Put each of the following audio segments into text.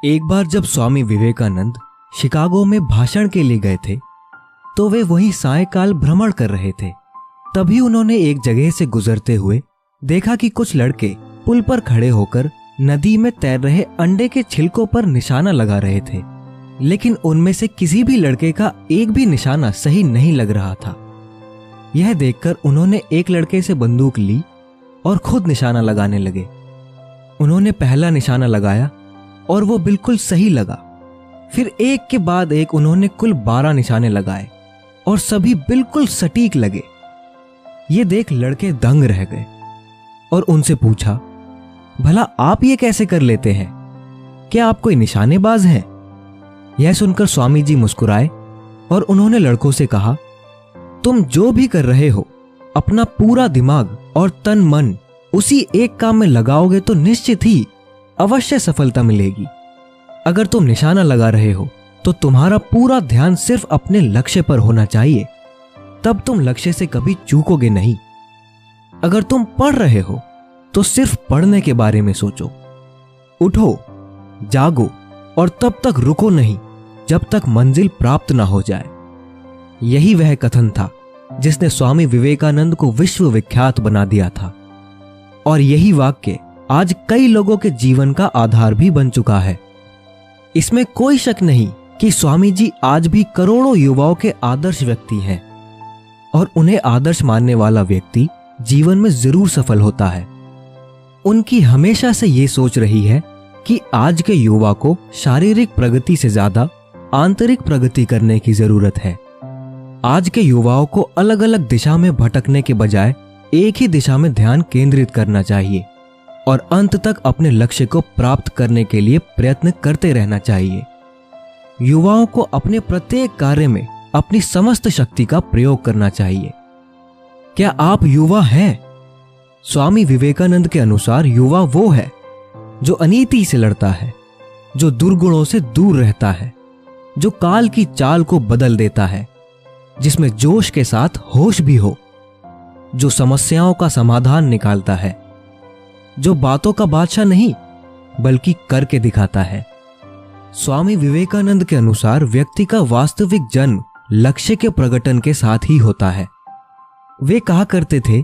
एक बार जब स्वामी विवेकानंद शिकागो में भाषण के लिए गए थे तो वे वहीं सायंकाल भ्रमण कर रहे थे। तभी उन्होंने एक जगह से गुजरते हुए देखा कि कुछ लड़के पुल पर खड़े होकर नदी में तैर रहे अंडे के छिलकों पर निशाना लगा रहे थे, लेकिन उनमें से किसी भी लड़के का एक भी निशाना सही नहीं लग रहा था। यह देखकर उन्होंने एक लड़के से बंदूक ली और खुद निशाना लगाने लगे। उन्होंने पहला निशाना लगाया और वो बिल्कुल सही लगा। फिर एक के बाद एक उन्होंने कुल 12 निशाने लगाए और सभी बिल्कुल सटीक लगे। ये देख लड़के दंग रह गए और उनसे पूछा, भला आप ये कैसे कर लेते हैं? क्या आप कोई निशानेबाज हैं? यह सुनकर स्वामी जी मुस्कुराए और उन्होंने लड़कों से कहा, तुम जो भी कर रहे हो अपना पूरा दिमाग और तन मन उसी एक काम में लगाओगे तो निश्चित ही अवश्य सफलता मिलेगी। अगर तुम निशाना लगा रहे हो तो तुम्हारा पूरा ध्यान सिर्फ अपने लक्ष्य पर होना चाहिए, तब तुम लक्ष्य से कभी चूकोगे नहीं। अगर तुम पढ़ रहे हो तो सिर्फ पढ़ने के बारे में सोचो। उठो, जागो और तब तक रुको नहीं जब तक मंजिल प्राप्त ना हो जाए। यही वह कथन था जिसने स्वामी विवेकानंद को विश्व विख्यात बना दिया था और यही वाक्य आज कई लोगों के जीवन का आधार भी बन चुका है। इसमें कोई शक नहीं कि स्वामी जी आज भी करोड़ों युवाओं के आदर्श व्यक्ति हैं और उन्हें आदर्श मानने वाला व्यक्ति जीवन में जरूर सफल होता है। उनकी हमेशा से ये सोच रही है कि आज के युवा को शारीरिक प्रगति से ज्यादा आंतरिक प्रगति करने की जरूरत है। आज के युवाओं को अलग अलग दिशा में भटकने के बजाय एक ही दिशा में ध्यान केंद्रित करना चाहिए और अंत तक अपने लक्ष्य को प्राप्त करने के लिए प्रयत्न करते रहना चाहिए। युवाओं को अपने प्रत्येक कार्य में अपनी समस्त शक्ति का प्रयोग करना चाहिए। क्या आप युवा हैं? स्वामी विवेकानंद के अनुसार युवा वो है जो अनीति से लड़ता है, जो दुर्गुणों से दूर रहता है, जो काल की चाल को बदल देता है, जिसमें जोश के साथ होश भी हो, जो समस्याओं का समाधान निकालता है, जो बातों का बादशाह नहीं बल्कि करके दिखाता है। स्वामी विवेकानंद के अनुसार व्यक्ति का वास्तविक जन्म लक्ष्य के प्रकटन के साथ ही होता है। वे कहा करते थे,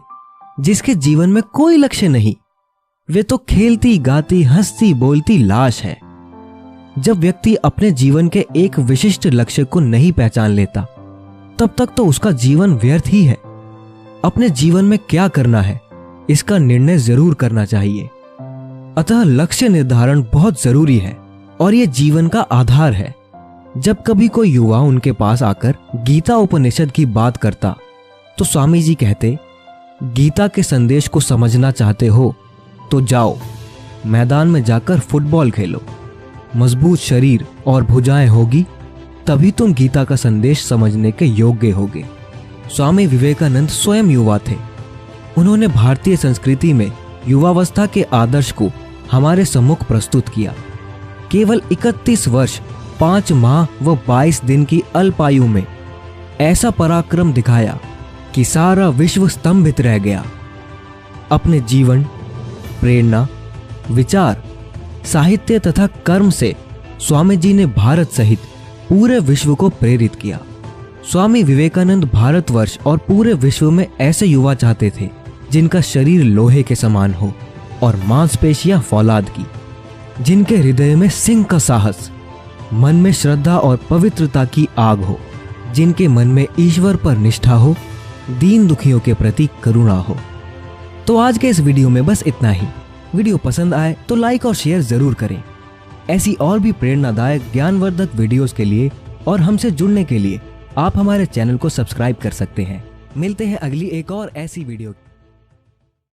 जिसके जीवन में कोई लक्ष्य नहीं वे तो खेलती गाती हंसती बोलती लाश है। जब व्यक्ति अपने जीवन के एक विशिष्ट लक्ष्य को नहीं पहचान लेता तब तक तो उसका जीवन व्यर्थ ही है। अपने जीवन में क्या करना है इसका निर्णय जरूर करना चाहिए। अतः लक्ष्य निर्धारण बहुत जरूरी है और यह जीवन का आधार है। जब कभी कोई युवा उनके पास आकर गीता उपनिषद की बात करता तो स्वामी जी कहते, गीता के संदेश को समझना चाहते हो तो जाओ मैदान में जाकर फुटबॉल खेलो। मजबूत शरीर और भुजाएं होगी तभी तुम गीता का संदेश समझने के योग्य होगे। स्वामी विवेकानंद स्वयं युवा थे। उन्होंने भारतीय संस्कृति में युवावस्था के आदर्श को हमारे सम्मुख प्रस्तुत किया। केवल 31 वर्ष 5 माह व 22 दिन की अल्पायु में ऐसा पराक्रम दिखाया कि सारा विश्व स्तंभित रह गया। अपने जीवन, प्रेरणा, विचार, साहित्य तथा कर्म से स्वामी जी ने भारत सहित पूरे विश्व को प्रेरित किया। स्वामी विवेकानंद भारतवर्ष और पूरे विश्व में ऐसे युवा चाहते थे जिनका शरीर लोहे के समान हो और मांसपेशियां फौलाद की, जिनके हृदय में सिंह का साहस, मन में श्रद्धा और पवित्रता की आग हो, जिनके मन में ईश्वर पर निष्ठा हो, दीन दुखियों के प्रति करुणा हो। तो आज के इस वीडियो में बस इतना ही। वीडियो पसंद आए तो लाइक और शेयर जरूर करें। ऐसी और भी प्रेरणादायक ज्ञानवर्धक वीडियोस के लिए और हमसे जुड़ने के लिए आप हमारे चैनल को सब्सक्राइब कर सकते हैं। मिलते हैं अगली एक और ऐसी वीडियो।